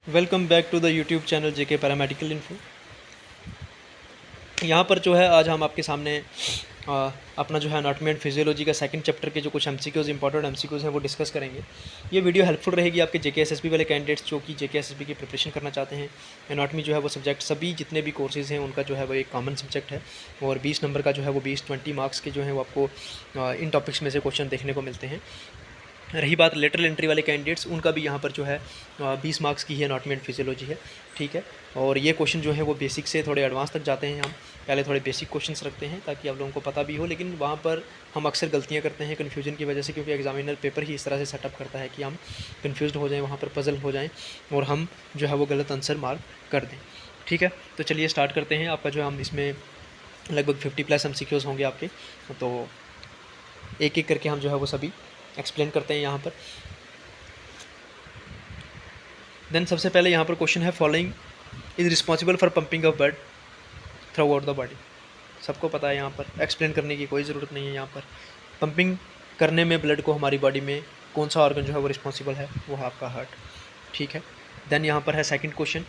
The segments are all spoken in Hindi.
Welcome back to the YouTube channel JK paramedical info. यहाँ पर जो है आज हम आपके सामने अपना जो है एनाटॉमी एंड फिजियोलॉजी का सेकंड चैप्टर के जो कुछ एमसीक्यूज़ इंपॉर्टेंट एमसीक्यूज़ हैं वो डिस्कस करेंगे। ये वीडियो हेल्पफुल रहेगी आपके जेके एसएसबी वाले कैंडिडेट्स जो कि जेके एसएसबी की प्रिपरेशन करना चाहते हैं। एनाटॉमी जो है वो सब्जेक्ट सभी जितने भी कोर्सेज़ हैं उनका जो है वो एक कॉमन सब्जेक्ट है और 20 नंबर का जो है वो 20 मार्क्स के जो है वो आपको इन टॉपिक्स में से क्वेश्चन देखने को मिलते हैं। रही बात लेटरल एंट्री वाले कैंडिडेट्स, उनका भी यहाँ पर जो है 20 मार्क्स की ही एनाटॉमी एंड फिजियोलॉजी है, ठीक है। और ये क्वेश्चन जो है वो बेसिक से थोड़े एडवांस तक जाते हैं। हम पहले थोड़े बेसिक क्वेश्चंस रखते हैं ताकि आप लोगों को पता भी हो, लेकिन वहाँ पर हम अक्सर गलतियाँ करते हैं कन्फ्यूजन की वजह से, क्योंकि एग्जामिनर पेपर ही इस तरह से सेटअप करता है कि हम कन्फ्यूज़ हो जाएँ, वहाँ पर पजल हो जाएँ और हम जो है वो गलत आंसर मार्क कर दें, ठीक है। तो चलिए स्टार्ट करते हैं। आपका जो है हम इसमें लगभग 50+ MCQs होंगे आपके, तो एक एक करके हम जो है वो सभी एक्सप्लेन करते हैं यहाँ पर। देन सबसे पहले यहाँ पर क्वेश्चन है, following is responsible for pumping of blood throughout the body. सबको पता है, यहाँ पर एक्सप्लेन करने की कोई ज़रूरत नहीं है। यहाँ पर पंपिंग करने में ब्लड को हमारी बॉडी में कौन सा ऑर्गन जो है वो रिस्पॉन्सिबल है, वो है आपका हार्ट, ठीक है। देन यहाँ पर है second question,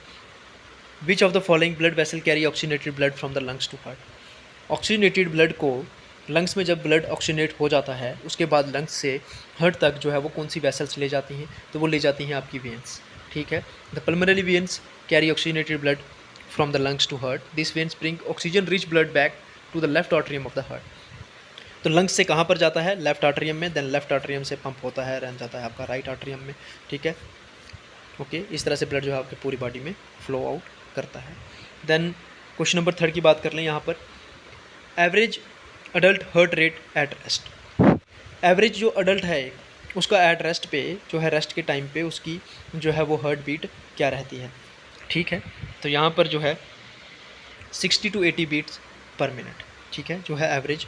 which of the following blood vessel carry oxygenated blood from the lungs to heart. Oxygenated blood को लंग्स में जब ब्लड ऑक्सीजनेट हो जाता है उसके बाद लंग्स से हार्ट तक जो है वो कौन सी वेसल्स ले जाती हैं, तो वो ले जाती हैं आपकी वेन्स, ठीक है। The pulmonary veins carry oxygenated blood from the lungs to heart, this veins bring oxygen rich blood back to the left atrium of the heart. तो लंग्स से कहाँ पर जाता है, लेफ्ट आर्टरियम में, देन लेफ्ट आर्टरियम से पंप होता है, रन जाता है आपका राइट आर्टरियम में, ठीक है। ओके, इस तरह से ब्लड जो है आपकी पूरी बॉडी में फ्लो आउट करता है। देन क्वेश्चन नंबर 3 की बात कर लें यहाँ पर, average adult heart rate at rest. Average जो अडल्ट है उसका एट रेस्ट पे जो है, रेस्ट के टाइम पे उसकी जो है वो हार्ट बीट क्या रहती है, ठीक है। तो यहाँ पर जो है 60 to 80 बीट्स पर मिनट, ठीक है, जो है एवरेज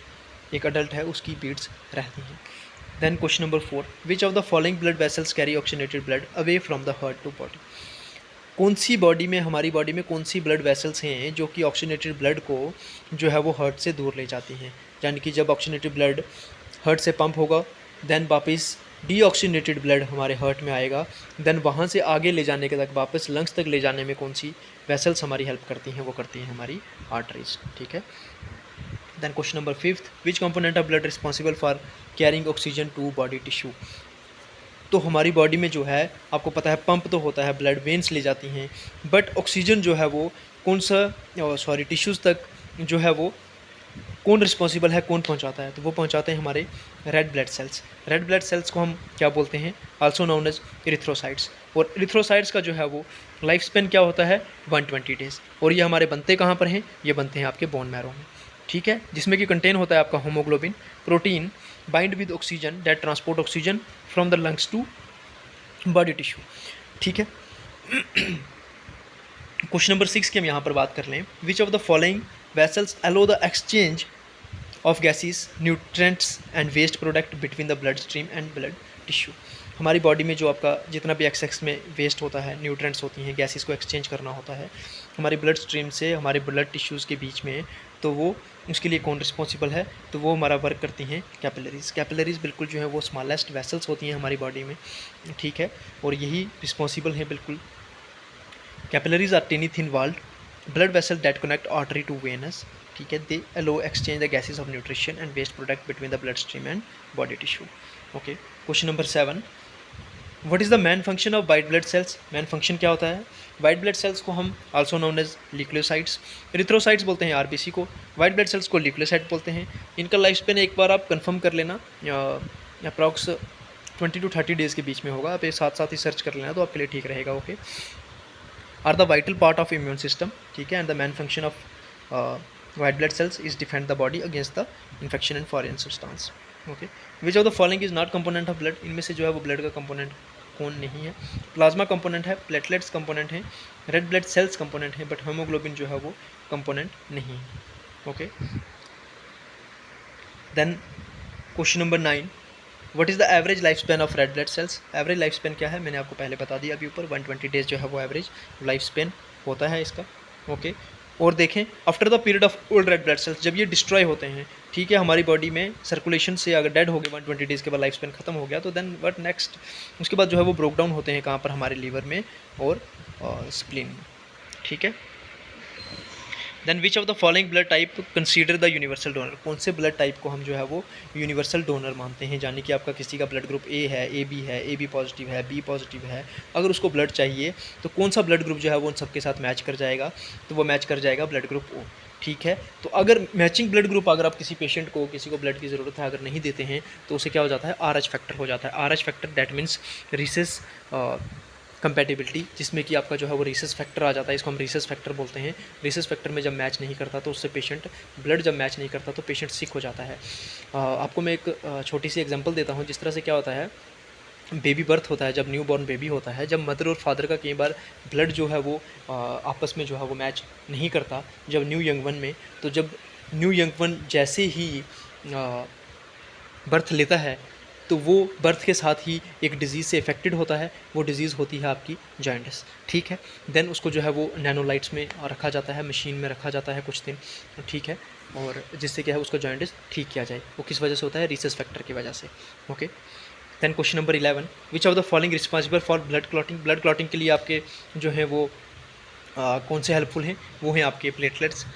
एक अडल्ट है उसकी बीट्स रहती हैं। Then question number 4, which of the following blood vessels carry oxygenated blood away from the heart to body. कौन सी बॉडी में, हमारी बॉडी में कौन सी ब्लड वेसल्स हैं जो कि ऑक्सीजनेटेड ब्लड को जो है वो हार्ट से दूर ले जाती हैं, यानी कि जब ऑक्सीजनेटेड ब्लड हार्ट से पंप होगा देन वापस डीऑक्सीजनेटेड ब्लड हमारे हार्ट में आएगा, देन वहाँ से आगे ले जाने के तक वापस लंग्स तक ले जाने में कौन सी वेसल्स हमारी हेल्प करती हैं, वो करती हैं हमारी आर्टरीज, ठीक है। Then question number 5, which component of blood responsible for carrying oxygen to body tissue. तो हमारी बॉडी में जो है आपको पता है पंप तो होता है, ब्लड वेन्स ले जाती हैं, बट ऑक्सीजन जो है वो कौन सा टिश्यूज़ तक जो है वो कौन रिस्पॉन्सिबल है, कौन पहुंचाता है, तो वो पहुंचाते हैं हमारे red blood sales. Red blood cells को हम क्या बोलते हैं, आल्सो नोन एज इरिथ्रोसाइट्स। और इरिथ्रोसाइट्स का जो है वो लाइफ स्पेन क्या होता है, 120 डेज़। और ये हमारे बनते कहाँ पर हैं, ये बनते हैं आपके बोन मैरो में, ठीक है, जिसमें कि कंटेन होता है आपका haemoglobin protein bind with oxygen that transport oxygen from the lungs to body tissue, ठीक है। क्वेश्चन नंबर 6 की हम यहाँ पर बात कर लें, which of the following vessels allow the exchange of gases, nutrients and waste product between the blood stream and blood tissue. हमारी बॉडी में जो आपका जितना भी एक्सेस में वेस्ट होता है, न्यूट्रेंट्स होती हैं, गैसेस को एक्सचेंज करना होता है हमारी ब्लड स्ट्रीम से हमारे ब्लड टिश्यूज़ के बीच में, तो वो उसके लिए कौन रिस्पॉन्सिबल है, तो वो हमारा वर्क करती हैं कैपिलरीज। कैपिलरीज बिल्कुल जो है वो स्मॉलेस्ट वेसल्स होती हैं हमारी बॉडी में, ठीक है, और यही रिस्पॉन्सिबल है बिल्कुल। Capillaries are tiny thin walled blood vessel that connect artery to venous, ठीक है, they allow exchange the gases of nutrition and waste product between the blood stream and body tissue. Okay, question number 7, what is the main function of white blood cells. Main function क्या होता है, वाइट ब्लड सेल्स को हम also known as leukocytes, erythrocytes बोलते हैं आरबीसी को, वाइट ब्लड सेल्स को ल्यूकोसाइट बोलते हैं। इनका लाइफ स्पेन एक बार आप कंफर्म कर लेना, अप्रॉक्स 20 to 30 डेज़ के बीच में होगा, आप ये साथ साथ ही सर्च कर लेना तो आपके लिए ठीक रहेगा। Okay, are the vital part of immune system, ठीक है, and the main function of white blood cells is defend the body against the infection and foreign substance. Okay, which of the following is not component of blood, इनमें से जो है वो ब्लड का कंपोनेंट कौन नहीं है। प्लाज्मा कंपोनेंट है, प्लेटलेट्स कंपोनेंट हैं, रेड ब्लड सेल्स कंपोनेंट है, बट हेमोग्लोबिन जो है वो कंपोनेंट नहीं है। Okay, then question number 9, what is the average life span of red blood cells. Average life span क्या है, मैंने आपको पहले बता दिया अभी ऊपर, 120 डेज़ जो है वो एवरेज लाइफ स्पेन होता है इसका। ओके, और देखें after the period of old red blood sales, जब ये डिस्ट्रॉय होते हैं, ठीक है, हमारी बॉडी में सर्कुलेशन से अगर डेड हो गए 120 डेज़ के बाद, लाइफ स्पेन खत्म हो गया, तो देन व्हाट नेक्स्ट, उसके बाद जो है वो ब्रोक डाउन होते हैं कहाँ पर, हमारे लीवर में और स्प्लीन में, ठीक है। Then which of the following blood type consider the universal donor, कौन से ब्लड टाइप को हम जो है वो यूनिवर्सल डोनर मानते हैं, यानी कि आपका किसी का ब्लड ग्रुप ए है, ए बी पॉजिटिव है, बी पॉजिटिव है, अगर उसको ब्लड चाहिए तो कौन सा ब्लड ग्रुप जो है वो उन सबके साथ मैच कर जाएगा, तो वो मैच कर जाएगा ब्लड ग्रुप ओ, ठीक है। तो अगर मैचिंग ब्लड ग्रुप अगर आप किसी पेशेंट को, किसी को ब्लड की ज़रूरत है, अगर नहीं देते हैं तो उसे क्या हो जाता है, आर एच फैक्टर हो जाता है। R H factor that means recess compatibility, जिसमें कि आपका जो है वो रिसेस फैक्टर आ जाता है, इसको हम रिसेस फैक्टर बोलते हैं। रिसेस फैक्टर में जब मैच नहीं करता तो उससे पेशेंट, ब्लड जब मैच नहीं करता तो पेशेंट सिक हो जाता है। आपको मैं एक छोटी सी एग्जांपल देता हूँ, जिस तरह से क्या होता है, बेबी बर्थ होता है, जब न्यू बॉर्न बेबी होता है, जब मदर और फादर का कई बार ब्लड जो है वो आपस में जो है वो मैच नहीं करता, जब न्यू यंग वन में, तो जब न्यू यंग वन जैसे ही बर्थ लेता है तो वो बर्थ के साथ ही एक डिज़ीज़ से इफेक्टेड होता है, वो डिज़ीज़ होती है आपकी जॉइंटिस, ठीक है। देन उसको जो है वो नैनोलाइट्स में रखा जाता है, मशीन में रखा जाता है कुछ दिन, ठीक है, और जिससे क्या है उसको जॉइंटिस ठीक किया जाए। वो किस वजह से होता है, रिसेस फैक्टर की वजह से, okay. Then question number 11, which of the following responsible for blood clotting, blood clotting के लिए आपके जो है वो कौन से हेल्पफुल हैं, वो हैं आपके platelets,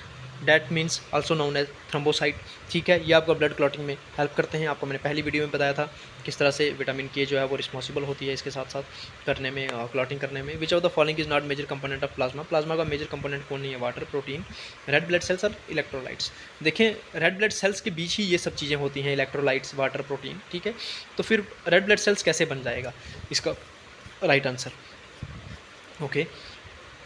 that means also known as thrombocyte, ठीक है, ये आपका ब्लड क्लॉटिंग में हेल्प करते हैं। आपको मैंने पहली वीडियो में बताया था किस तरह से विटामिन के जो है वो रिस्पॉन्सिबल होती है इसके साथ साथ करने में, क्लॉटिंग करने में। Which of the following is not major component of plasma, plasma का मेजर कंपोनेंट कौन नहीं है, water, protein, red blood cells और इलेक्ट्रोलाइट्स। देखें रेड ब्लड सेल्स के बीच ही ये सब चीज़ें होती हैं, इलेक्ट्रोलाइट्स, वाटर, प्रोटीन, ठीक है। तो फिर रेड ब्लड सेल्स कैसे बन जाएगा, इसका right answer, okay.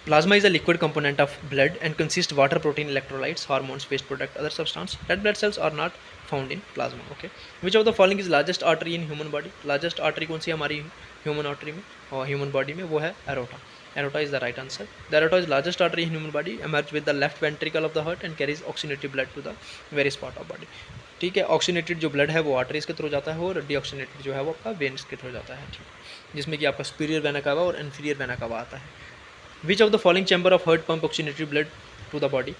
Plasma is a liquid component of blood and consists water, protein, electrolytes, hormones, waste product, other substance. Red blood cells are not found in plasma. Okay. Which of the following is largest artery in human body? Largest artery कौन सी हमारी human artery में और human body में, वो है aorta. Aorta is the right answer. The aorta is largest artery in human body, emerges with the left ventricle of the heart and carries oxygenated blood to the various part of body. ठीक है, ऑक्सीनेटेड जो ब्लड है वो आर्टरीज के थ्रू जाता है और डीऑक्सीनेटेड जो है वो आपका वेन्स के थ्रू जाता है, ठीक, जिसमें कि आपका सुपीरियर वेना कावा और इन्फीरियर वेना कावा आता है। Which of the following chamber of heart pump oxygenated blood to the body,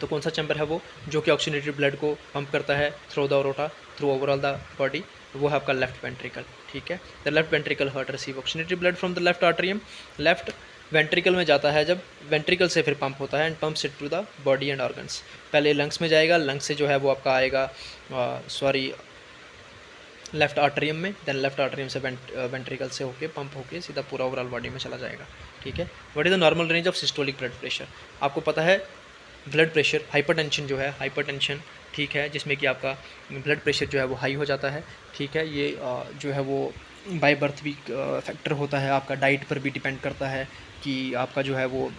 तो कौन सा चैम्बर है वो जो कि ऑक्सीनेटेड ब्लड को पंप करता है through the aorta, through overall the body, वो है आपका लेफ्ट वेंट्रिकल, ठीक है। The left ventricle heart receive oxygenated blood from the left atrium, left ventricle में जाता है, जब वेंट्रिकल से फिर पंप होता है and pump it to the body and organs. पहले लंग्स में जाएगा, लंग्स से जो है वो आपका आएगा लेफ्ट आर्टरियम में, देन लेफ्ट आर्टरियम से वेंट्रिकल से होके पंप होके सीधा पूरा ओवरऑल बॉडी में चला जाएगा, ठीक है। What is the normal range of systolic blood pressure, आपको पता है ब्लड प्रेशर, हाइपरटेंशन जो है, हाइपरटेंशन, ठीक है, जिसमें कि आपका ब्लड प्रेशर जो है वो हाई हो जाता है, ठीक है। ये जो है वो बाय बर्थ भी फैक्टर होता है, आपका डाइट पर भी डिपेंड करता है कि आपका जो है वो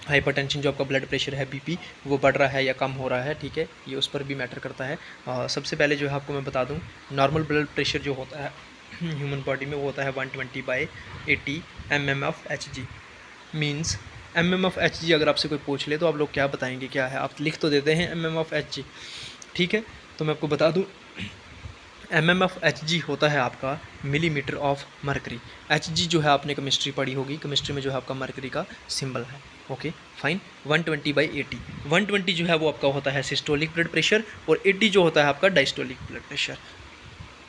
हाइपरटेंशन, जो आपका ब्लड प्रेशर है, बीपी, वो बढ़ रहा है या कम हो रहा है, ठीक है, ये उस पर भी मैटर करता है। सबसे पहले जो है आपको मैं बता दूं, नॉर्मल ब्लड प्रेशर जो होता है ह्यूमन बॉडी में वो होता है 120/80 mmHg, मीन्स mmHg अगर आपसे कोई पूछ ले तो आप लोग क्या बताएंगे, क्या है, आप लिख तो देते हैं mmHg, ठीक है, तो मैं आपको बता दूँ mmHg होता है आपका मिलीमीटर ऑफ मरकरी। Hg जो है आपने केमिस्ट्री पढ़ी होगी, केमिस्ट्री में जो है आपका मरकरी का सिंबल है, ओके फाइन। 120/80, 120 जो है वो आपका होता है सिस्टोलिक ब्लड प्रेशर और 80 जो होता है आपका diastolic blood pressure.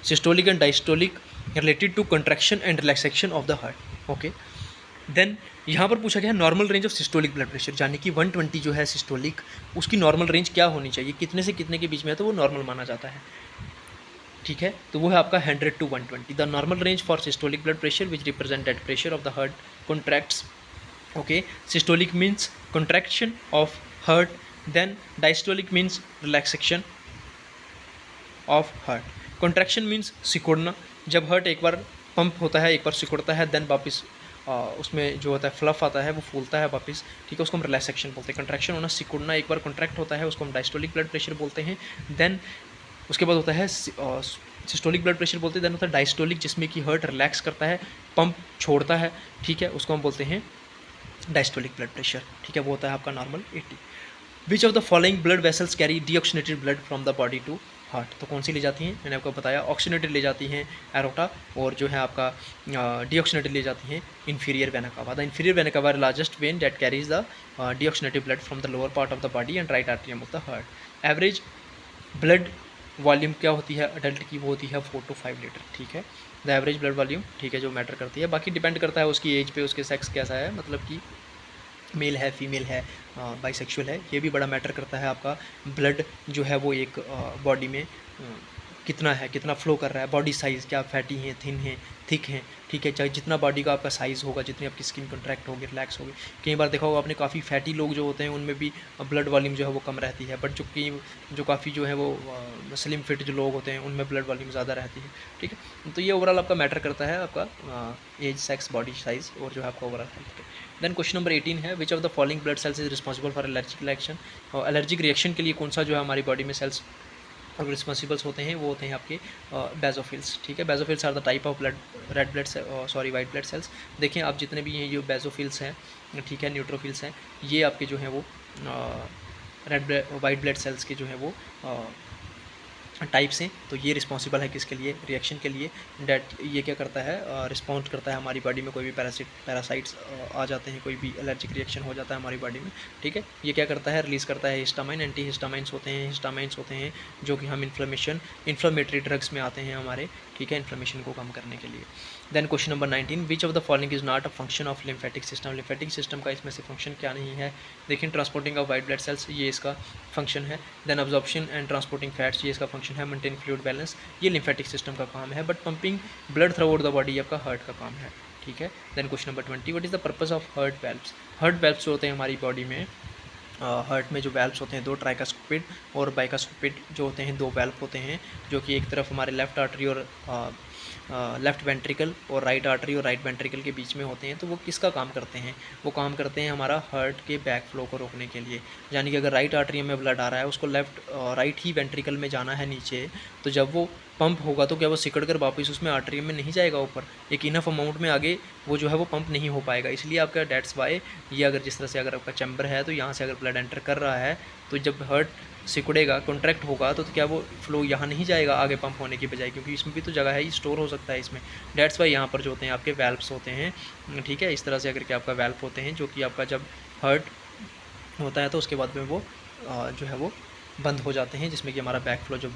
Systolic and diastolic related to contraction and relaxation of the heart, okay. Then यहाँ पर पूछा गया है normal range of systolic blood pressure, यानी कि 120 जो है सिस्टोलिक, उसकी नॉर्मल रेंज क्या होनी चाहिए, कितने से कितने के बीच में है तो वो नॉर्मल माना जाता है, ठीक है। तो वो है आपका 100 to 120। The normal range for systolic blood pressure which represent dead pressure of the heart contracts, okay. Systolic means contraction of heart, then diastolic means relaxation of heart. Contraction means सिकुड़ना, जब हार्ट एक बार पंप होता है, एक बार सिकुड़ता है, देन वापस उसमें जो होता है फ्लफ आता है, वो फूलता है वापस, ठीक है, उसको हम रिलैक्सेशन बोलते हैं। कंट्रैक्शन होना, सिकुड़ना, एक बार कॉन्ट्रैक्ट होता है उसको हम डायस्टोलिक ब्लड प्रेशर बोलते हैं। देन उसके बाद होता है सिस्टोलिक ब्लड प्रेशर बोलते हैं। देन होता है डायस्टोलिक, जिसमें कि हार्ट रिलैक्स करता है, पंप छोड़ता है, ठीक है, उसको हम बोलते हैं डायस्टोलिक ब्लड प्रेशर, ठीक है, वो होता है आपका normal 80। Which of the following blood vessels carry deoxygenated blood from the body to heart. तो कौन सी ले जाती हैं, मैंने आपको बताया ऑक्सीनेटेड ले जाती हैं एरोटा, और जो है आपका डीऑक्सीनेटेड ले जाती हैं inferior vena cava. The inferior vena cava largest when that carries the deoxygenated blood from the lower part of the body and right atrium of the heart. Average blood volume क्या होती है अडल्ट की, वो होती है 4 to 5 लीटर, ठीक है। द एवरेज ब्लड वॉल्यूम, ठीक है, जो मैटर करती है। बाकी डिपेंड करता है उसकी एज पे, उसके सेक्स कैसा है, मतलब कि मेल है, फीमेल है, बाइसेक्सुअल है, ये भी बड़ा मैटर करता है। आपका ब्लड जो है वो एक बॉडी में कितना है, कितना फ्लो कर रहा है, बॉडी साइज़ क्या फैटी हैं, थिन हैं, थिक हैं, ठीक है। चाहे जितना बॉडी का आपका साइज़ होगा, जितनी आपकी स्किन कॉन्ट्रैक्ट होगी, रिलैक्स होगी। कई बार देखा होगा आपने, काफ़ी फैटी लोग जो होते हैं उनमें भी ब्लड वॉल्यूम जो है वो कम रहती है, बट जो काफ़ी जो है वो स्लिम फिट जो लोग होते हैं उनमें ब्लड वॉल्यूम ज़्यादा रहती है, ठीक है। तो ये ओवरऑल आपका मैटर करता है, आपका एज, सेक्स, बॉडी साइज़ और जो है आपका overall health. Then question number 18 है, which of the following blood cells is responsible for allergic reaction. और एलर्जिक रिएक्शन के लिए कौन सा जो है हमारी बॉडी में सेल्स और रिस्पॉन्सिबल्स होते हैं, वो होते हैं आपके बेजोफिल्स, ठीक है। Basophils are the type of blood red blood white blood cells. देखें आप जितने भी हैं, ये बेजोफिल्स हैं, ठीक है, न्यूट्रोफिल्स हैं, ये आपके जो हैं वो वाइट ब्लड सेल्स के जो है वो टाइप्स हैं। तो ये रिस्पॉन्सिबल है किसके लिए, रिएक्शन के लिए। डैट ये क्या करता है, रिस्पॉन्ड करता है हमारी बॉडी में, कोई भी पैरासाइट्स आ जाते हैं, कोई भी एलर्जिक रिएक्शन हो जाता है हमारी बॉडी में, ठीक है। ये क्या करता है, रिलीज़ करता है हिस्टामाइन, एंटी हिस्टामाइंस होते हैं, हिस्टामाइंस होते हैं जो कि हम इन्फ्लेमेटरी ड्रग्स में आते हैं हमारे, ठीक है, इन्फ्लेमेशन को कम करने के लिए। Then question number 19, which of the following is not a function of lymphatic system. Lymphatic system का इसमें से फंक्शन क्या नहीं है, देखिए transporting of white blood cells, ये इसका फंक्शन है। Then absorption and transporting fats, ये इसका फंक्शन है। मेंटेन फ्लूइड बैलेंस, ये लिम्फेटिक सिस्टम का काम है। But pumping blood throughout the body आपका हार्ट का काम है, ठीक है। Then question number 20, what is the purpose of heart valves. Heart valves जो होते हैं हमारी बॉडी में, हार्ट में जो वेल्व्स होते हैं दो, ट्राइकास्पिड और बाइकास्पिड जो होते हैं, दो वेल्व होते हैं, जो कि एक तरफ हमारे लेफ्ट आर्टरी और लेफ़्ट वेंट्रिकल और राइट आर्टरी और राइट वेंट्रिकल के बीच में होते हैं। तो वो किसका काम करते हैं, वो काम करते हैं हमारा हार्ट के बैक फ्लो को रोकने के लिए। यानी कि अगर राइट आर्टरी में ब्लड आ रहा है, उसको राइट ही वेंट्रिकल में जाना है नीचे, तो जब वो पंप होगा तो क्या वो सिकड़ कर वापस उसमें आर्टरी में नहीं जाएगा ऊपर, एक इनफ अमाउंट में आगे वो जो है वो पंप नहीं हो पाएगा। इसलिए आपका डेट्स वाई ये, अगर जिस तरह से अगर आपका चैम्बर है तो यहाँ से अगर ब्लड एंटर कर रहा है, तो जब हार्ट सिकुड़ेगा, कॉन्ट्रैक्ट होगा, तो क्या वो फ्लो यहाँ नहीं जाएगा आगे पंप होने की बजाय, क्योंकि इसमें भी तो जगह है, ये स्टोर हो सकता है इसमें। डेट्स वाई यहाँ पर जो होते हैं आपके वेल्व्स होते हैं, ठीक है। इस तरह से अगर क्या आपका वेल्व होते हैं, जो कि आपका जब हार्ट होता है तो उसके बाद में वो जो है वो बंद हो जाते हैं, जिसमें कि हमारा बैक फ्लो जो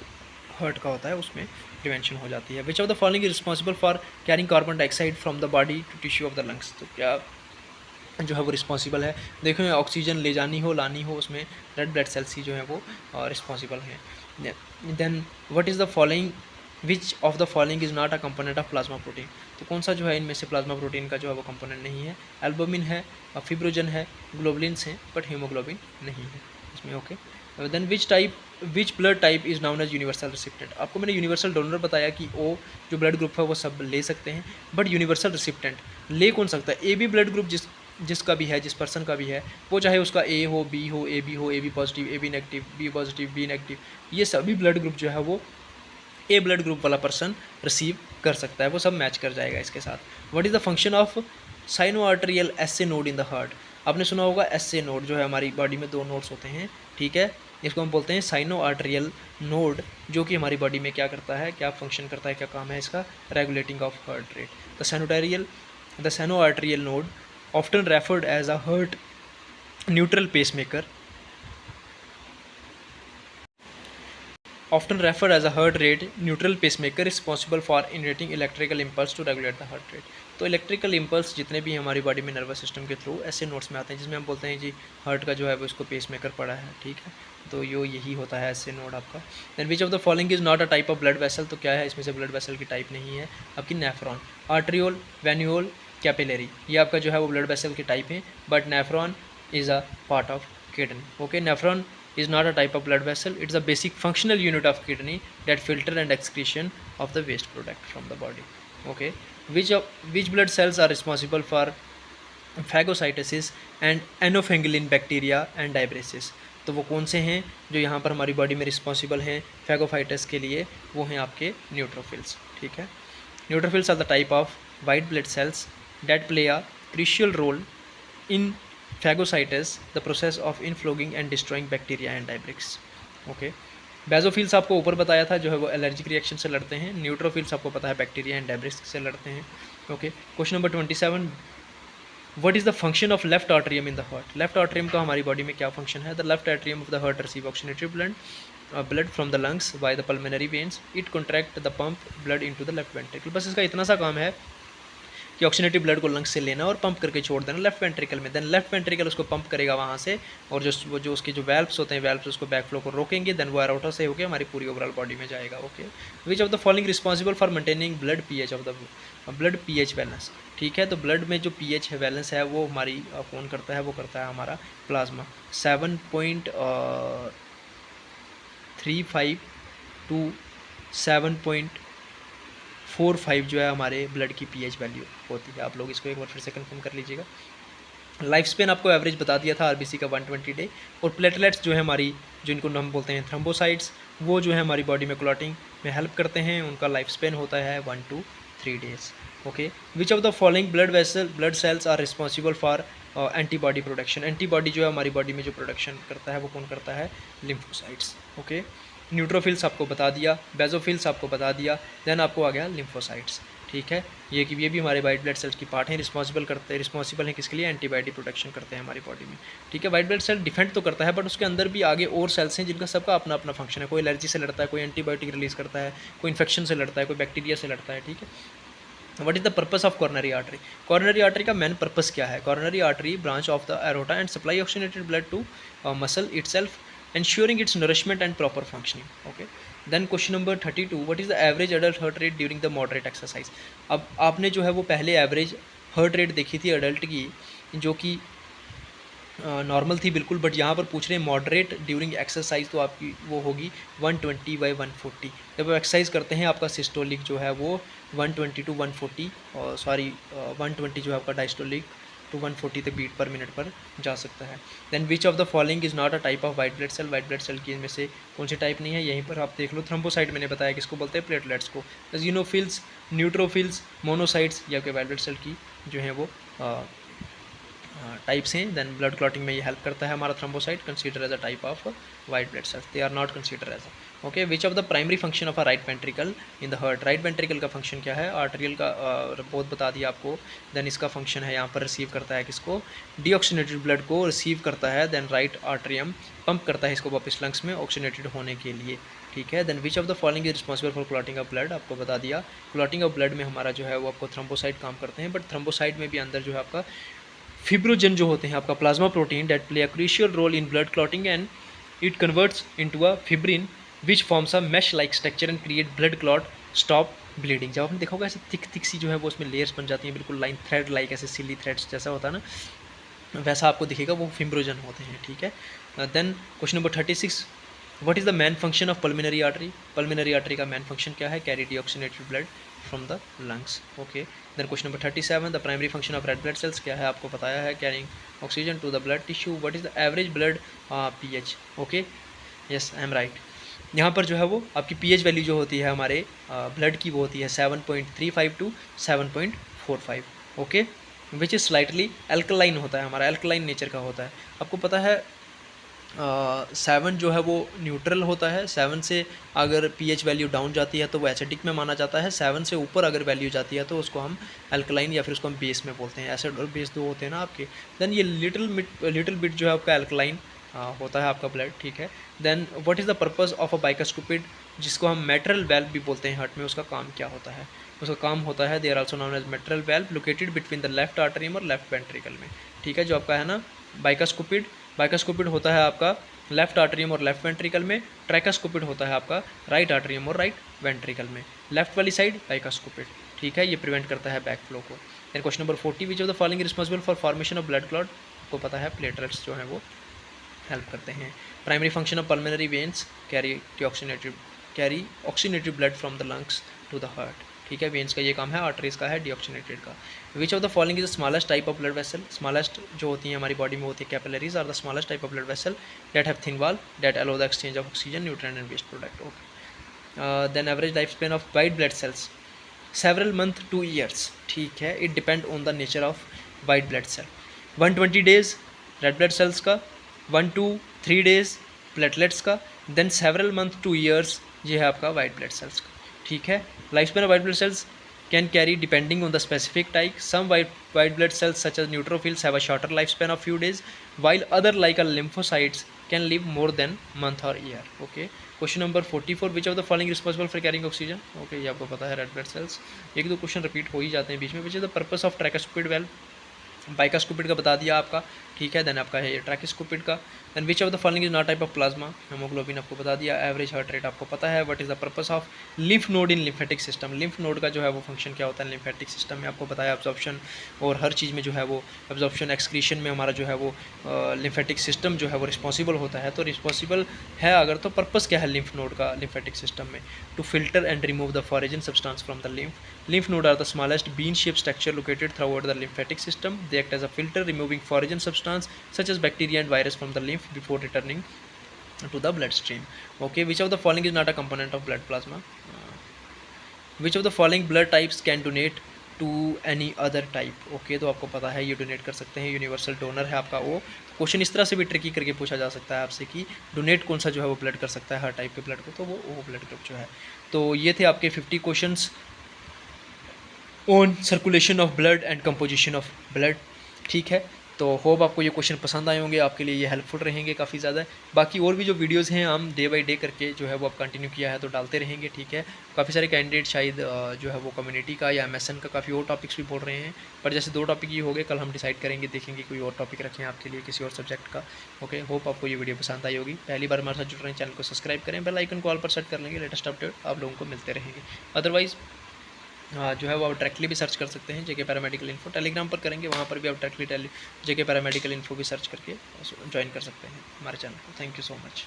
हार्ट का होता है उसमें प्रिवेंशन हो जाती है। Which of the following is responsible for carrying carbon dioxide from the body to tissue of the lungs. तो क्या जो है वो रिस्पॉन्सिबल है, देखो ऑक्सीजन ले जानी हो लानी हो, उसमें रेड ब्लड सेल्स ही जो है वो रिस्पॉन्सिबल हैं। Then what is the following, which of the following is not a component of plasma protein. तो कौन सा जो है इनमें से प्लाज्मा प्रोटीन का जो है वो कंपोनेंट नहीं है। एल्बुमिन है, फिब्रोजन है, ग्लोबुलिन्स हैं, बट हीमोग्लोबिन नहीं है इसमें, okay. Then which blood type is known as universal recipient. आपको मैंने यूनिवर्सल डोनर बताया कि ओ जो ब्लड ग्रुप है वो सब ले सकते हैं, बट यूनिवर्सल रिसिप्टेंट ले कौन सकता है, ए बी ब्लड ग्रुप जिसका भी है, जिस पर्सन का भी है, वो चाहे उसका ए हो, बी हो, A B positive, A B negative, B positive, B negative, ये सभी ब्लड ग्रुप जो है वो ए ब्लड ग्रुप वाला पर्सन रिसीव कर सकता है, वो सब मैच कर जाएगा इसके साथ। What is the function of sino arterial S A node in the heart. आपने सुना होगा एस ए नोड जो है हमारी बॉडी में दो नोड्स होते हैं, ठीक है। इसको हम बोलते हैं साइनो आर्टेरियल नोड, जो कि हमारी बॉडी में क्या करता है, क्या फंक्शन करता है, क्या काम है इसका, regulating of heart rate. The sino arterial node often referred as a heart neutral pacemaker, often referred as a heart rate neutral pacemaker responsible for generating electrical impulse to regulate the heart rate। तो इलेक्ट्रिकल इम्पल्स जितने भी हमारी बॉडी में नर्वस सिस्टम के थ्रू ऐसे नोट्स में आते हैं, जिसमें हम बोलते हैं जी हार्ट का जो है वो इसको पेसमेकर पड़ा है, ठीक है। तो यही होता है ऐसे नोड आपका। Then which of the following is not a type of blood vessel. तो क्या है इसमें से ब्लड वेसल की टाइप नहीं है आपकी, नेफ्रॉन, आर्ट्रियोल, वेन्यूल, कैपिलरी, ये आपका जो है वो ब्लड वेसल की टाइप है, but nephron is a part of kidney, okay. Nephron is not a type of blood vessel, it's a basic functional unit of kidney that filter and excretion of the waste product from the body, okay। which blood cells are responsible for phagocytosis and anophenolin bacteria and diabetes। तो वो कौन से हैं जो यहाँ पर हमारी बॉडी में रिस्पॉन्सिबल हैं फैगोफाइटस के लिए, वो हैं आपके न्यूट्रोफिल्स, ठीक है। Neutrophils are the type of white blood cells that play a crucial role in phagocytosis, the process of inflogging and destroying bacteria and debris, okay। Basophils आपको ऊपर बताया था जो है वो एलर्जिक रिएक्शन से लड़ते हैं। न्यूट्रोफिल्स आपको पता है बैक्टीरिया एंड डेब्रिस से लड़ते हैं। Okay, question number 27, what is the function of left atrium in the heart? Left atrium का हमारी बॉडी में क्या फंक्शन है? The left atrium of the heart receive oxygenated blood from the lungs by the pulmonary veins, it contract the pump blood into the left ventricle. बस इसका इतना सा काम है कि ऑक्सीजनेटेड ब्लड को लंग्स से लेना और पंप करके छोड़ देना लेफ्ट वेंट्रिकल में। देन लेफ्ट वेंट्रिकल उसको पंप करेगा वहाँ से, और जो उसके जो वेल्व्स होते हैं, वेल्व्स उसको बैक फ्लो को रोकेंगे, देन वो एरोटा से होकर हमारी पूरी ओवरऑल बॉडी में जाएगा। Okay, which of the following responsible for maintaining blood pH of the blood pH balance? ठीक है, तो ब्लड में जो पीएच है बैलेंस है वो हमारी कौन करता है? वो करता है हमारा प्लाज्मा। 7.35 टू 7.45 जो है हमारे ब्लड की पीएच वैल्यू होती है। आप लोग इसको एक बार फिर से कंफर्म कर लीजिएगा। लाइफ स्पेन आपको एवरेज बता दिया था आरबीसी का 120 डे। और प्लेटलेट्स जो है हमारी, जो इनको हम बोलते हैं थ्रोम्बोसाइट्स, वो जो है हमारी बॉडी में क्लॉटिंग में हेल्प करते हैं। उनका लाइफ स्पेन होता है 1 to 3 days। Okay, which of the following blood cells are responsible for antibody production? Antibody जो है हमारी बॉडी में जो प्रोडक्शन करता है वो कौन करता है? लिम्फोसाइट्स। ओके, न्यूट्रोफिल्स आपको बता दिया, बेसोफिल्स आपको बता दिया, देन आपको आ गया लिम्फोसाइट्स। ठीक है, ये भी हमारे वाइट ब्लड सेल्स की पार्ट हैं, रिस्पॉन्सिबल हैं किसके लिए? एंटीबॉडी प्रोडक्शन करते हैं हमारी बॉडी में। ठीक है, वाइट ब्लड सेल डिफेंड तो करता है, बट उसके अंदर भी आगे और सेल्स हैं जिनका सबका अपना अपना फंक्शन है। कोई एलर्जी से लड़ता है, कोई एंटीबायोटिक रिलीज करता है, कोई इन्फेक्शन से लड़ता है, कोई बैक्टीरिया से लड़ता है। ठीक है, what is the purpose of coronary artery? Coronary artery का मेन पर्पस क्या है? Coronary artery branch of the aorta and supply oxygenated blood to muscle itself, ensuring its nourishment and proper functioning. Okay, then question number 32, what is the average adult heart rate during the moderate exercise? अब आपने जो है वो पहले एवरेज हार्ट रेट देखी थी अडल्ट की, जो कि नॉर्मल थी बिल्कुल, बट यहाँ पर पूछ रहे हैं मॉडरेट ड्यूरिंग एक्सरसाइज, तो आपकी वो होगी 120/140। जब आप एक्सरसाइज करते हैं आपका सिस्टोलिक जो है वो 120 to 140, और सॉरी 120 जो है आपका डायस्टोलिक टू 140 तक बीट पर मिनट पर जा सकता है। Then which of the following is not a type of white blood cell? White blood cell की इनमें से कौन सी टाइप नहीं है? यहीं पर आप देख लो, थ्रोम्बोसाइट मैंने बताया किसको बोलते हैं? प्लेटलेट्स को। ज़ीनोफिल्स, न्यूट्रोफिल्स, मोनोसाइट्स, या के वाइट ब्लड सेल की जो है वो टाइप्स हैं। देन ब्लड क्लॉटिंग में ये हेल्प करता है हमारा thrombocyte, consider as a type of white blood cells, they are not consider as a. Okay, which of the primary function of a right ventricle in the heart? Right ventricle का फंक्शन क्या है? आर्टेरियल का बहुत बता दिया आपको। देन इसका फंक्शन है यहाँ पर रिसीव करता है किसको? डीऑक्सीजनेटेड ब्लड को रिसीव करता है। देन राइट आर्टरियम पंप करता है इसको वापस लंग्स में ऑक्सीजनेटेड होने के लिए। ठीक है, then which of the following is responsible for clotting of blood? आपको बता दिया, क्लॉटिंग ऑफ ब्लड में हमारा जो है वो आपको थ्रोम्बोसाइट काम करते हैं, बट थ्रोम्बोसाइट में भी अंदर जो है आपका फिब्रोजन जो होते हैं, आपका plasma protein, that play a crucial role in blood clotting and it converts into a fibrin which forms a mesh like structure and create blood clot stop bleeding. जब आपने देखा होगा ऐसे थिक थिक सी जो है वो उसमें लेयर्स बन जाती हैं, बिल्कुल लाइन थ्रेड लाइक, ऐसे सिली थ्रेड्स जैसा होता है ना, वैसा आपको दिखेगा, वो फिब्रोजन होते हैं। ठीक है, then question number 36, what is the main function of pulmonary artery? Pulmonary artery का मैन फंक्शन क्या है? Carry deoxygenated blood from the lungs. Okay, then question number 37, the primary function of red blood cells क्या है? आपको बताया है, carrying oxygen to the blood tissue. What is the average blood pH? Okay, yes, I am right. यहाँ पर जो है वो आपकी पीएच वैल्यू जो होती है हमारे ब्लड की, वो होती है 7.35 to 7.45। Okay, which is slightly alkaline होता है, हमारा एल्कलाइन नेचर का होता है। आपको पता है 7 जो है वो न्यूट्रल होता है। 7 से अगर पीएच वैल्यू डाउन जाती है तो वो एसिडिक में माना जाता है। 7 से ऊपर अगर वैल्यू जाती है तो उसको हम अल्कलाइन या फिर उसको हम बेस में बोलते हैं। एसिड और बेस दो होते हैं ना आपके। देन ये लिटिल बिट जो है आपका अल्कलाइन होता है आपका ब्लड। ठीक है, then what is the purpose of a bicuspid, जिसको हम मेट्रल वेल्व भी बोलते हैं हार्ट में? उसका काम क्या होता है? उसका काम होता है, they are also known as mitral valve located between the left atrium और लेफ्ट वेंट्रिकल में। ठीक है, जो आपका है ना बाइकास्कोपिड, बाइकास्कोपिड होता है आपका लेफ्ट आर्टरियम और लेफ्ट वेंट्रिकल में। ट्राइकास्कोपिड होता है आपका राइट आर्टरियम और राइट वेंट्रिकल में। लेफ्ट वाली साइड बाइकास्कोपिड। ठीक है, ये प्रिवेंट करता है बैक फ्लो को। Then question number 40, which of the following responsible for formation of blood clot? आपको पता है प्लेटलेट्स जो है वो हेल्प करते हैं। Primary function of pulmonary veins carry oxygenated blood from the lungs to the heart. ठीक है, वेन्स का ये काम है, आर्टरीज का है डीऑक्सीजनेटेड का। Which of the following is the smallest type of blood vessel? Smallest जो होती है हमारी बॉडी में होती है capillaries are the smallest type of blood vessel that have thin wall that allow the exchange of oxygen, nutrient and waste product. Okay, then average life span of white blood cells several month to years. ठीक है, it depend on the nature of white blood cell. 120 days red blood cells का, 1 to 3 days प्लेटलेट्स का, then several month to years, ये है आपका वाइट ब्लड सेल्स का, ठीक है। Life span of white blood cells can carry depending on the specific type, some white blood cells such as neutrophils have a shorter lifespan of few days, while other like a lymphocytes can live more than month or year. Okay, question number 44, which of the following responsible for carrying oxygen. Okay, ये आपको पता है, रेड ब्लड सेल्स। एक दो क्वेश्चन रिपीट हो ही जाते हैं बीच में। Which is the purpose of tricuspid valve, bicuspid का बता दिया आपका, ठीक है। देन आपका है ये ट्रैकोस्कोपिड का। Then which of the following is not type of plasma, haemoglobin आपको बता दिया। एवरेज हार्ट रेट आपको पता है। What is the purpose of lymph node in lymphatic system, lymph node का जो है वो फंक्शन क्या होता है लिम्फेटिक सिस्टम में, आपको बताया। एब्जॉर्प्शन और हर चीज़ में जो है वो एब्जॉर्प्शन एक्सक्रीशन में हमारा जो है वो लिम्फेटिक सिस्टम जो है वो रिस्पॉन्सिबल होता है। तो रिस्पॉन्सिबल है अगर, तो पर्पस क्या है लिम्फ नोड का लिम्फेटिक सिस्टम में? To filter and remove the foreign substance from the lymph. Lymph node are the smallest bean-shaped structure located throughout the lymphatic system. They act as a filter, removing foreign substance such as bacteria and virus from the lymph before returning to the bloodstream. Okay, which of the following is not a component of blood plasma? Which of the following blood types can donate to any other type? Okay, तो आपको पता है ये डोनेट कर सकते हैं, यूनिवर्सल डोनर है आपका वो। क्वेश्चन इस तरह से भी ट्रिकी करके पूछा जा सकता है आपसे कि डोनेट कौन सा जो है वो ब्लड कर सकता है हर टाइप के ब्लड को, तो वो ब्लड ग्रुप जो है। तो ये थे आपके 50 questions on circulation of blood and composition of blood, ठीक है। तो होप आपको ये क्वेश्चन पसंद आए होंगे, आपके लिए ये हेल्पफुल रहेंगे काफ़ी ज़्यादा। बाकी और भी जो वीडियोस हैं हम डे बाय डे करके जो है वो आप कंटिन्यू किया है तो डालते रहेंगे, ठीक है। काफ़ी सारे कैंडिडेट शायद जो है वो कम्युनिटी का या एमएसएन का काफ़ी और टॉपिक्स भी बोल रहे हैं, पर जैसे 2 टॉपिक ये हो गए, कल हम डिसाइड करेंगे, देखेंगे कोई और टॉपिक रखें आपके लिए किसी और सब्जेक्ट का। ओके, होप आपको ये वीडियो पसंद आई होगी। पहली बार हमारे साथ जुड़ रहे हैं, चैनल को सब्सक्राइब करें, बेल आइकन को ऑल पर सेट कर लेंगे, लेटेस्ट अपडेट आप लोगों को मिलते रहेंगे। अदरवाइज़ जो है वो आप डायरेक्टली भी सर्च कर सकते हैं जेके पैरामेडिकल इन्फो, टेलीग्राम पर करेंगे वहाँ पर भी आप डायरेक्टली जेके पैरामेडिकल इन्फो भी सर्च करके ज्वाइन कर सकते हैं हमारे चैनल को। Thank you so much.